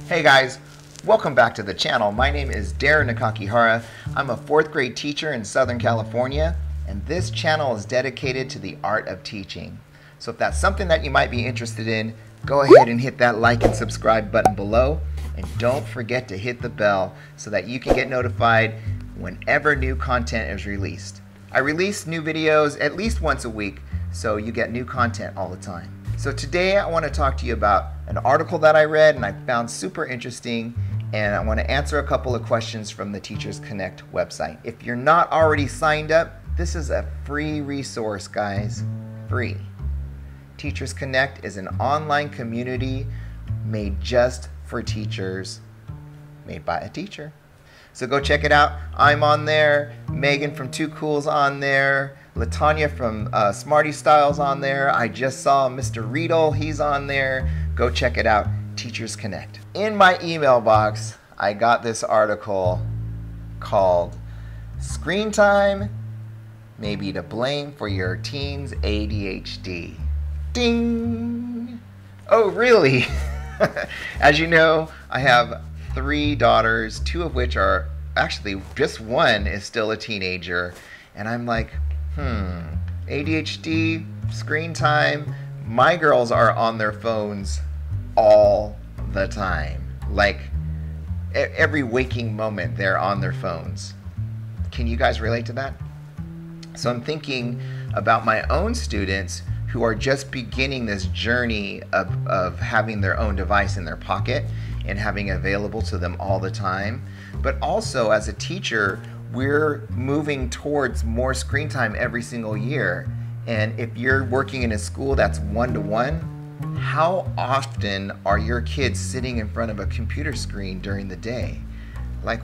Hey guys, welcome back to the channel. My name is Darin Nakakihara. I'm a 4th grade teacher in Southern California, and this channel is dedicated to the art of teaching. So if that's something that you might be interested in, go ahead and hit that like and subscribe button below, and don't forget to hit the bell so that you can get notified whenever new content is released. I release new videos at least once a week, so you get new content all the time. So today I want to talk to you about an article that I read and I found super interesting, and I want to answer a couple of questions from the Teachers Connect website. If you're not already signed up, this is a free resource, guys. Free. Teachers Connect is an online community made just for teachers, made by a teacher. So go check it out. I'm on there. Megan from Too Cool's on there. Latanya from Smarty Style's on there. I just saw Mr. Riedel, he's on there. Go check it out, Teachers Connect. In my email box, I got this article called Screen Time May Be to Blame for Your Teen's ADHD. Ding! Oh, really? As you know, I have 3 daughters, 2 of which are, actually just one is still a teenager, and I'm like, ADHD, screen time. My girls are on their phones all the time. Like every waking moment they're on their phones. Can you guys relate to that? So I'm thinking about my own students who are just beginning this journey of having their own device in their pocket and having it available to them all the time. But also as a teacher, we're moving towards more screen time every single year. And if you're working in a school that's one-to-one, how often are your kids sitting in front of a computer screen during the day? Like,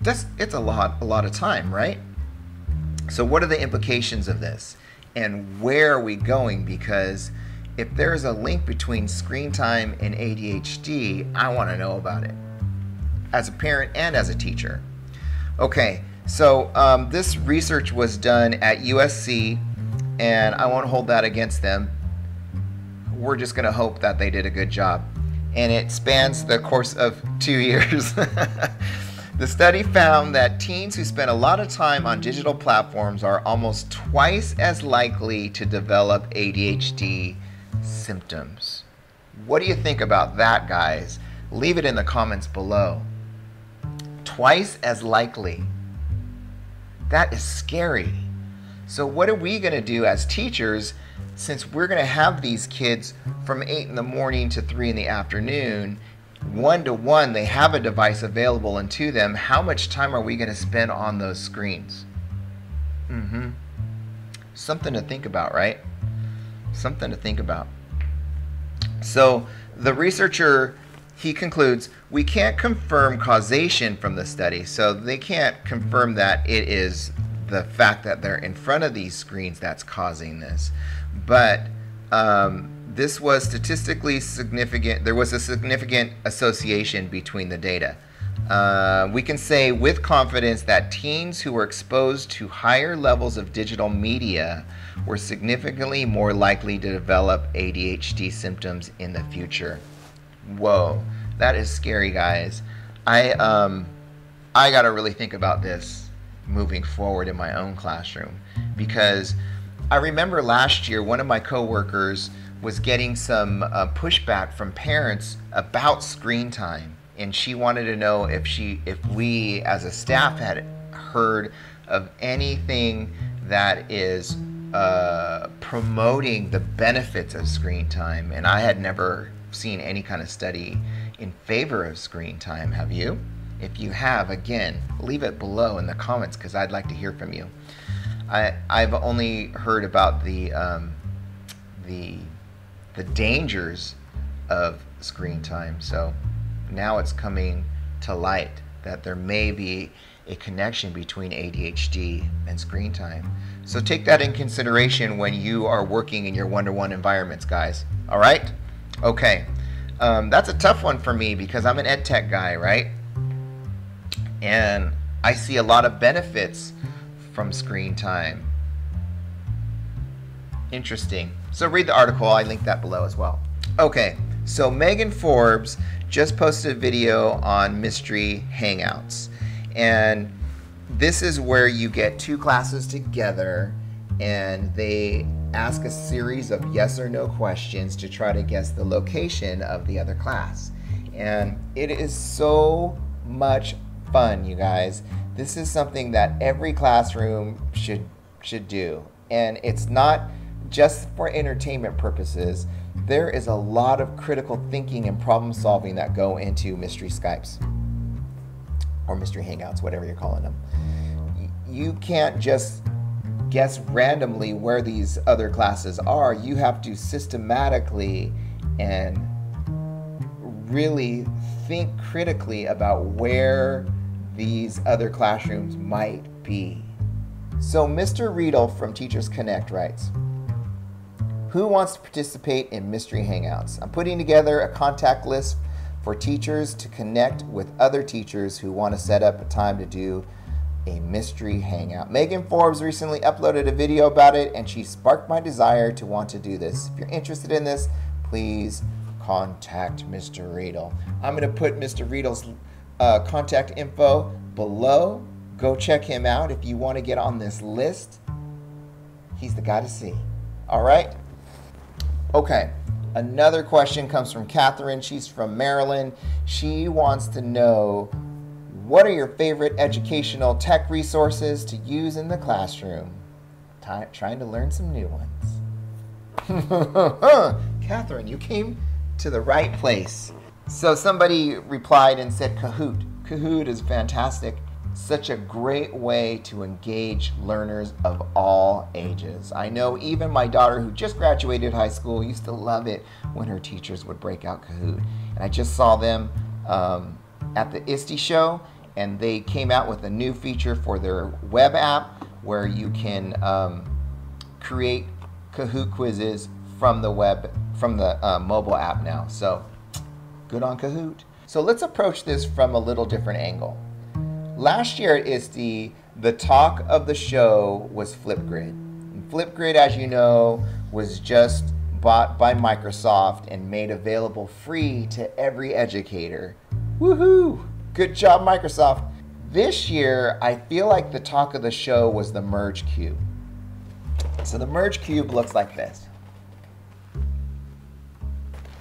it's a lot of time, right? So what are the implications of this? And where are we going? Because if there's a link between screen time and ADHD, I want to know about it as a parent and as a teacher. Okay, so this research was done at USC, and I won't hold that against them. We're just going to hope that they did a good job. And it spans the course of 2 years. The study found that teens who spend a lot of time on digital platforms are almost twice as likely to develop ADHD symptoms. What do you think about that, guys? Leave it in the comments below. Twice as likely. That is scary. So what are we going to do as teachers, since we're going to have these kids from 8 in the morning to 3 in the afternoon, one-to-one, they have a device available and to them, how much time are we going to spend on those screens? Something to think about, right? Something to think about. So the researcher, he concludes, we can't confirm causation from the study. So they can't confirm that it is the fact that they're in front of these screens that's causing this. But this was statistically significant. There was a significant association between the data. We can say with confidence that teens who were exposed to higher levels of digital media were significantly more likely to develop ADHD symptoms in the future. Whoa, that is scary, guys. I got to really think about this moving forward in my own classroom, because I remember last year one of my coworkers was getting some pushback from parents about screen time, and she wanted to know if we as a staff had heard of anything that is promoting the benefits of screen time, and I had never seen any kind of study in favor of screen time. Have you? If you have, again, leave it below in the comments, because I'd like to hear from you. I've only heard about the dangers of screen time, so now it's coming to light that there may be a connection between ADHD and screen time. So take that in consideration when you are working in your one-to-one environments, guys. All right? Okay. That's a tough one for me because I'm an edtech guy, right? And I see a lot of benefits from screen time. Interesting. So read the article. I linked that below as well. Okay, so Megan Forbes just posted a video on Mystery Hangouts. And this is where you get two classes together and they ask a series of yes or no questions to try to guess the location of the other class. And it is so much fun, you guys. This is something that every classroom should do. And it's not just for entertainment purposes. There is a lot of critical thinking and problem solving that go into Mystery Skypes or Mystery Hangouts, whatever you're calling them. You can't just guess randomly where these other classes are. You have to systematically and really think critically about where these other classrooms might be. So Mr. Riedel from Teachers Connect writes, who wants to participate in Mystery Hangouts? I'm putting together a contact list for teachers to connect with other teachers who want to set up a time to do a mystery hangout. Megan Forbes recently uploaded a video about it and she sparked my desire to want to do this. If you're interested in this, please contact Mr. Riedel. I'm going to put Mr. Riedel's contact info below. Go check him out if you want to get on this list. He's the guy to see. All right? Okay. Another question comes from Kathryn. She's from Maryland. She wants to know, what are your favorite educational tech resources to use in the classroom? Trying to learn some new ones. Kathryn, you came to the right place. So somebody replied and said Kahoot. Kahoot is fantastic. Such a great way to engage learners of all ages. I know even my daughter, who just graduated high school, used to love it when her teachers would break out Kahoot. And I just saw them at the ISTE show, and they came out with a new feature for their web app where you can create Kahoot quizzes from the mobile app now. So good on Kahoot. So let's approach this from a little different angle. Last year at ISTE, the talk of the show was Flipgrid. And Flipgrid, as you know, was just bought by Microsoft and made available free to every educator. Woohoo! Good job, Microsoft. This year, I feel like the talk of the show was the Merge Cube. So the Merge Cube looks like this.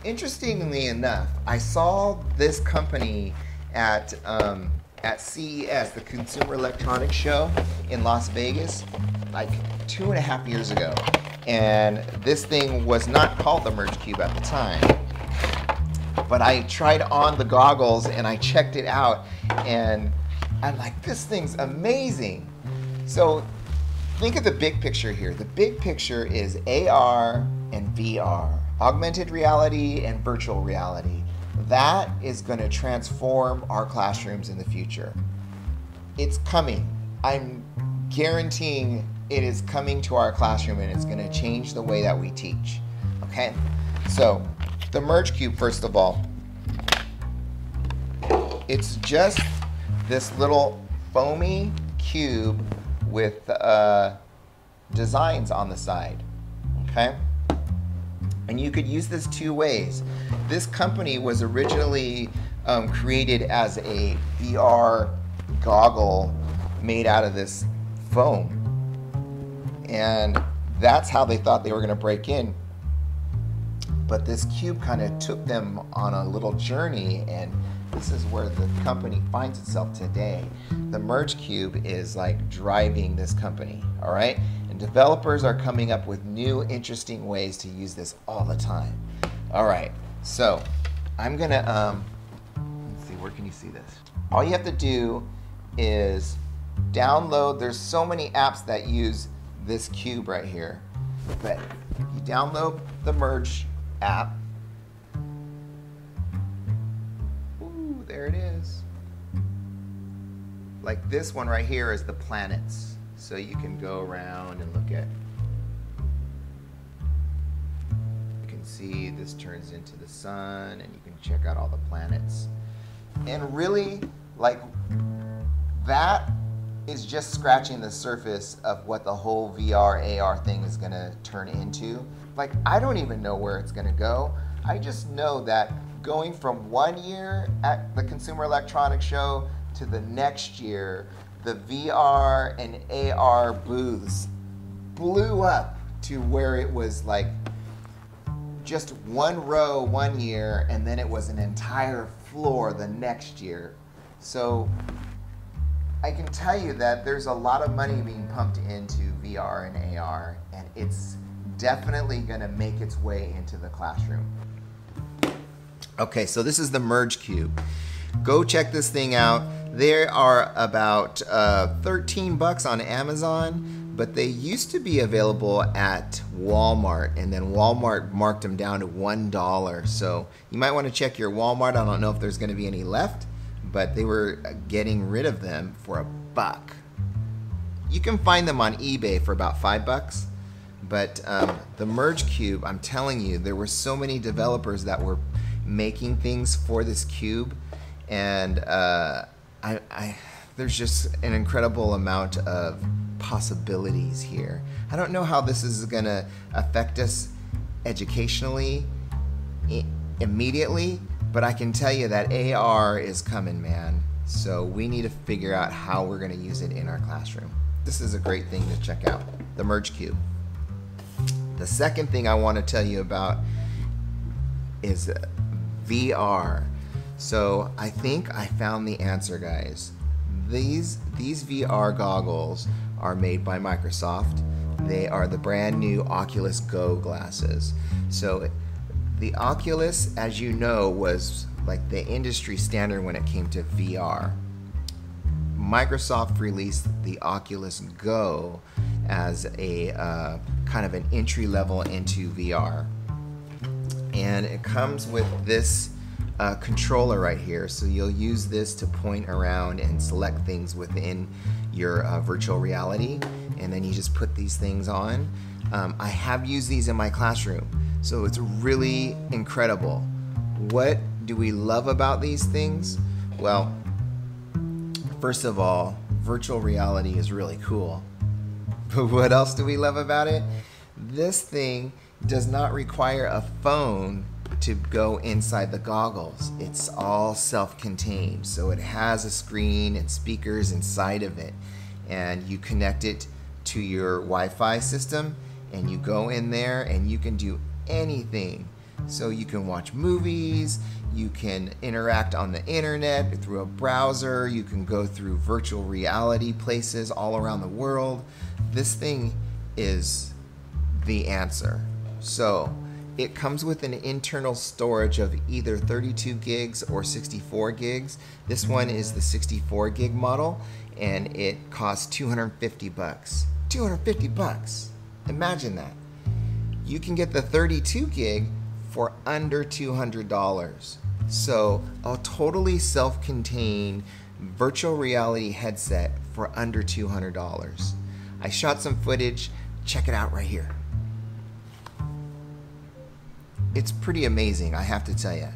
Interestingly enough, I saw this company at CES, the Consumer Electronics Show in Las Vegas, like 2.5 years ago. And this thing was not called the Merge Cube at the time. But I tried on the goggles and I checked it out and I'm like, this thing's amazing. So think of the big picture here. The big picture is AR and VR, augmented reality and virtual reality. That is going to transform our classrooms in the future. It's coming. I'm guaranteeing it is coming to our classroom and it's going to change the way that we teach. Okay? So, the Merge Cube, first of all, it's just this little foamy cube with designs on the side. Okay? And you could use this two ways. This company was originally created as a VR goggle made out of this foam. And that's how they thought they were going to break in. But this cube kind of took them on a little journey, and this is where the company finds itself today. The Merge Cube is like driving this company, all right? And developers are coming up with new, interesting ways to use this all the time. All right, so I'm gonna, let's see, where can you see this? All you have to do is download, there's so many apps that use this cube right here, but you download the Merge app. Ooh, there it is. Like this one right here is the planets. So you can go around and look at, you can see this turns into the sun and you can check out all the planets. And really, like, that is just scratching the surface of what the whole VR, AR thing is gonna turn into. Like, I don't even know where it's gonna go. I just know that going from 1 year at the Consumer Electronics Show to the next year, the VR and AR booths blew up to where it was like just one row 1 year, and then it was an entire floor the next year. So I can tell you that there's a lot of money being pumped into VR and AR, and it's definitely going to make its way into the classroom. Okay, so this is the Merge Cube. Go check this thing out. They are about 13 bucks on Amazon, but they used to be available at Walmart, and then Walmart marked them down to $1. So you might want to check your Walmart. I don't know if there's going to be any left, but they were getting rid of them for $1. You can find them on eBay for about $5. But the Merge Cube, I'm telling you, there were so many developers that were making things for this cube, and there's just an incredible amount of possibilities here. I don't know how this is going to affect us educationally immediately, but I can tell you that AR is coming, man. So we need to figure out how we're going to use it in our classroom. This is a great thing to check out, the Merge Cube. The second thing I want to tell you about is VR. So I think I found the answer, guys. These VR goggles are made by Microsoft. They are the brand new Oculus Go glasses. So the Oculus, as you know, was like the industry standard when it came to VR. Microsoft released the Oculus Go as a kind of an entry level into VR. And it comes with this controller right here. So you'll use this to point around and select things within your virtual reality. And then you just put these things on. I have used these in my classroom. So it's really incredible. What do we love about these things? Well, first of all, virtual reality is really cool. But what else do we love about it? This thing does not require a phone to go inside the goggles. It's all self-contained. So it has a screen and speakers inside of it. And you connect it to your Wi-Fi system, and you go in there and you can do anything. So you can watch movies, you can interact on the internet through a browser, you can go through virtual reality places all around the world. This thing is the answer. So it comes with an internal storage of either 32 gigs or 64 gigs. This one is the 64 gig model, and it costs 250 bucks. 250 bucks. Imagine that. You can get the 32 gig for under $200. So a totally self-contained virtual reality headset for under $200. I shot some footage. Check it out right here. It's pretty amazing, I have to tell you.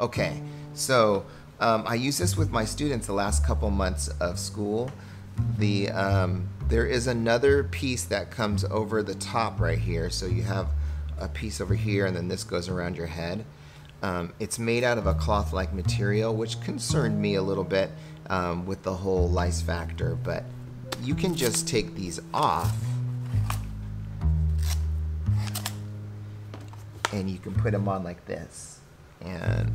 Okay, so I use this with my students the last couple months of school. There is another piece that comes over the top right here. So you have a piece over here, and then this goes around your head. It's made out of a cloth-like material, which concerned me a little bit with the whole lice factor, but you can just take these off and you can put them on like this and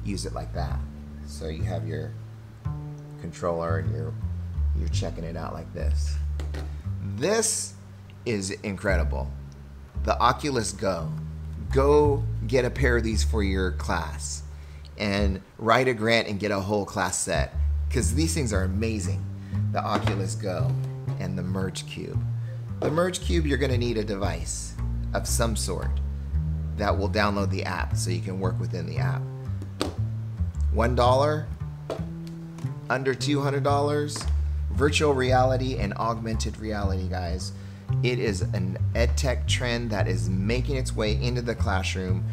use it like that. So you have your controller and you're checking it out like this. This is incredible. The Oculus Go. Go get a pair of these for your class and write a grant and get a whole class set, because these things are amazing. The Oculus Go and the Merge Cube. The Merge Cube, you're going to need a device of some sort that will download the app so you can work within the app. $1, under $200, virtual reality and augmented reality, guys. It is an edtech trend that is making its way into the classroom.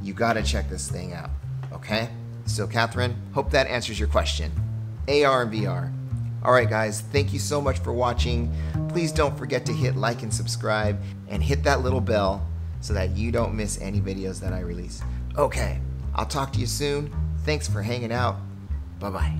You got to check this thing out, okay? So Kathryn, hope that answers your question. AR and VR. All right, guys, thank you so much for watching. Please don't forget to hit like and subscribe and hit that little bell so that you don't miss any videos that I release. Okay, I'll talk to you soon. Thanks for hanging out. Bye-bye.